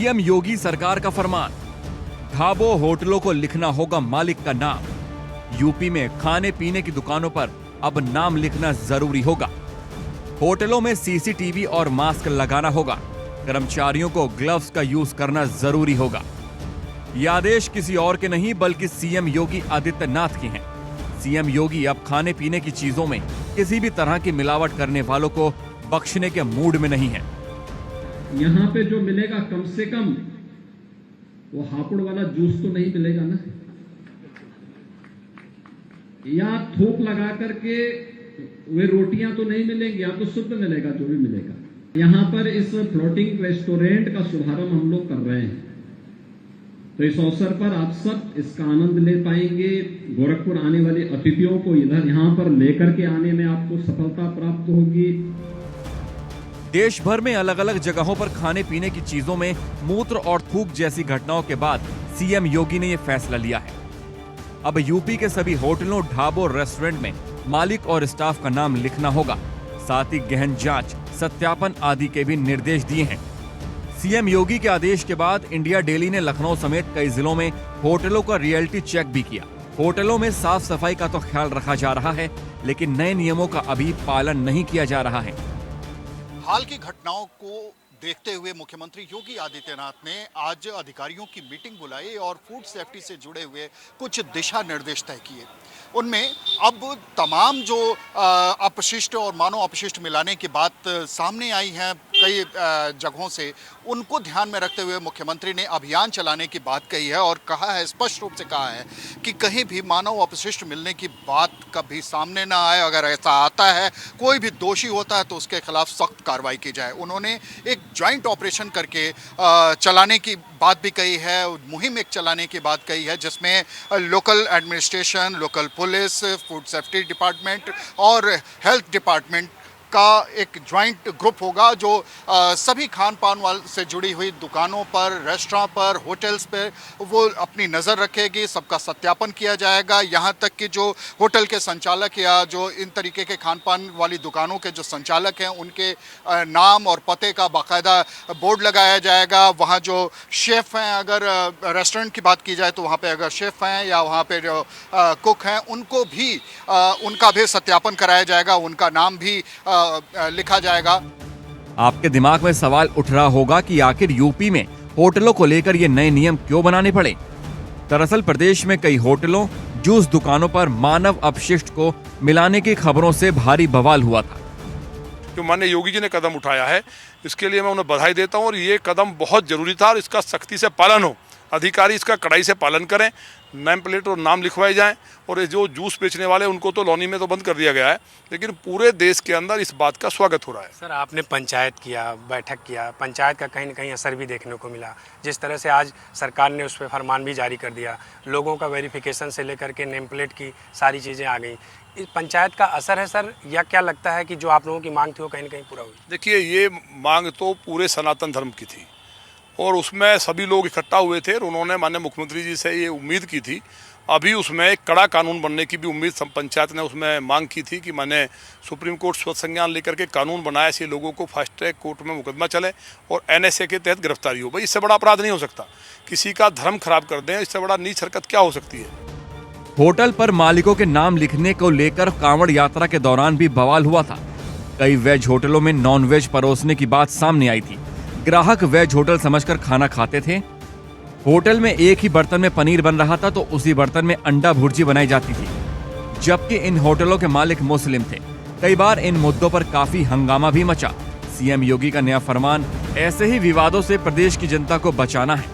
CM योगी सरकार का फरमान, ढाबों होटलों को लिखना होगा मालिक का नाम। यूपी में खाने पीने की दुकानों पर अब नाम लिखना जरूरी होगा। होटलों में सीसीटीवी और मास्क लगाना होगा। कर्मचारियों को ग्लव्स का यूज करना जरूरी होगा। ये आदेश किसी और के नहीं बल्कि सीएम योगी आदित्यनाथ के हैं। सीएम योगी अब खाने पीने की चीजों में किसी भी तरह की मिलावट करने वालों को बख्शने के मूड में नहीं है। यहाँ पे जो मिलेगा कम से कम वो हापुड़ वाला जूस तो नहीं मिलेगा ना, या थूक लगा करके वे रोटियां तो नहीं मिलेंगी, या तो शुद्ध मिलेगा जो भी मिलेगा। यहाँ पर इस फ्लोटिंग रेस्टोरेंट का शुभारंभ हम लोग कर रहे हैं, तो इस अवसर पर आप सब इसका आनंद ले पाएंगे। गोरखपुर आने वाले अतिथियों को इधर यहाँ पर लेकर के आने में आपको सफलता प्राप्त होगी। देश भर में अलग अलग जगहों पर खाने पीने की चीजों में मूत्र और थूक जैसी घटनाओं के बाद सीएम योगी ने यह फैसला लिया है। अब यूपी के सभी होटलों, ढाबों, रेस्टोरेंट में मालिक और स्टाफ का नाम लिखना होगा। साथ ही गहन जांच, सत्यापन आदि के भी निर्देश दिए हैं। सीएम योगी के आदेश के बाद इंडिया डेली ने लखनऊ समेत कई जिलों में होटलों का रियलिटी चेक भी किया। होटलों में साफ सफाई का तो ख्याल रखा जा रहा है, लेकिन नए नियमों का अभी पालन नहीं किया जा रहा है। हाल की घटनाओं को देखते हुए मुख्यमंत्री योगी आदित्यनाथ ने आज अधिकारियों की मीटिंग बुलाई और फूड सेफ्टी से जुड़े हुए कुछ दिशा निर्देश तय किए। उनमें अब तमाम जो अपशिष्ट और मानव अपशिष्ट मिलाने की बात सामने आई है कई जगहों से, उनको ध्यान में रखते हुए मुख्यमंत्री ने अभियान चलाने की बात कही है और कहा है, स्पष्ट रूप से कहा है कि कहीं भी मानव अपशिष्ट मिलने की बात कभी सामने ना आए। अगर ऐसा आता है, कोई भी दोषी होता है तो उसके खिलाफ सख्त कार्रवाई की जाए। उन्होंने एक ज्वाइंट ऑपरेशन करके चलाने की बात भी कही है, मुहिम एक चलाने की बात कही है, जिसमें local administration, local police, food safety department और हेल्थ डिपार्टमेंट का एक ज्वाइंट ग्रुप होगा जो सभी खान पान से जुड़ी हुई दुकानों पर, रेस्टोरेंट पर, होटल्स पर वो अपनी नज़र रखेगी। सबका सत्यापन किया जाएगा। यहाँ तक कि जो होटल के संचालक या जो इन तरीके के खान पान वाली दुकानों के जो संचालक हैं, उनके नाम और पते का बाकायदा बोर्ड लगाया जाएगा। वहाँ जो शेफ़ हैं, अगर रेस्टोरेंट की बात की जाए तो वहाँ पे अगर शेफ़ हैं या वहाँ पे जो कुक हैं, उनको भी उनका भी सत्यापन कराया जाएगा, उनका नाम भी लिखा जाएगा। आपके दिमाग में सवाल उठ रहा होगा कि आखिर यूपी में होटलों को लेकर ये नए नियम क्यों बनाने पड़े। दरअसल प्रदेश में कई होटलों, जूस दुकानों पर मानव अपशिष्ट को मिलाने की खबरों से भारी बवाल हुआ था। जो माननीय योगी जी ने कदम उठाया है, इसके लिए मैं उन्हें बधाई देता हूं और ये कदम बहुत जरूरी था और इसका सख्ती से पालन हो। अधिकारी इसका कड़ाई से पालन करें, नेम प्लेट और नाम लिखवाए जाएं। और ये जो जूस बेचने वाले उनको तो लॉनी में तो बंद कर दिया गया है, लेकिन पूरे देश के अंदर इस बात का स्वागत हो रहा है। सर, आपने पंचायत किया, बैठक किया, पंचायत का कहीं न कहीं असर भी देखने को मिला। जिस तरह से आज सरकार ने उस पर फरमान भी जारी कर दिया, लोगों का वेरिफिकेशन से लेकर के नेम प्लेट की सारी चीज़ें आ गई। इस पंचायत का असर है सर, या क्या लगता है कि जो आप लोगों की मांग थी वो कहीं न कहीं पूरा हुई? देखिए, ये मांग तो पूरे सनातन धर्म की थी और उसमें सभी लोग इकट्ठा हुए थे और उन्होंने माननीय मुख्यमंत्री जी से ये उम्मीद की थी। अभी उसमें एक कड़ा कानून बनने की भी उम्मीद पंचायत ने उसमें मांग की थी कि मैंने सुप्रीम कोर्ट स्वतः संज्ञान लेकर के कानून बनाया, ऐसे लोगों को फास्ट ट्रैक कोर्ट में मुकदमा चले और NSA के तहत गिरफ्तारी हो। भाई, इससे बड़ा अपराध नहीं हो सकता। किसी का धर्म खराब कर दें, इससे बड़ा नीच हरकत क्या हो सकती है। होटल पर मालिकों के नाम लिखने को लेकर कांवड़ यात्रा के दौरान भी बवाल हुआ था। कई वेज होटलों में नॉन वेज परोसने की बात सामने आई थी। ग्राहक वेज होटल समझकर खाना खाते थे। होटल में एक ही बर्तन में पनीर बन रहा था तो उसी बर्तन में अंडा भुर्जी बनाई जाती थी, जबकि इन होटलों के मालिक मुस्लिम थे। कई बार इन मुद्दों पर काफी हंगामा भी मचा। सीएम योगी का नया फरमान ऐसे ही विवादों से प्रदेश की जनता को बचाना है।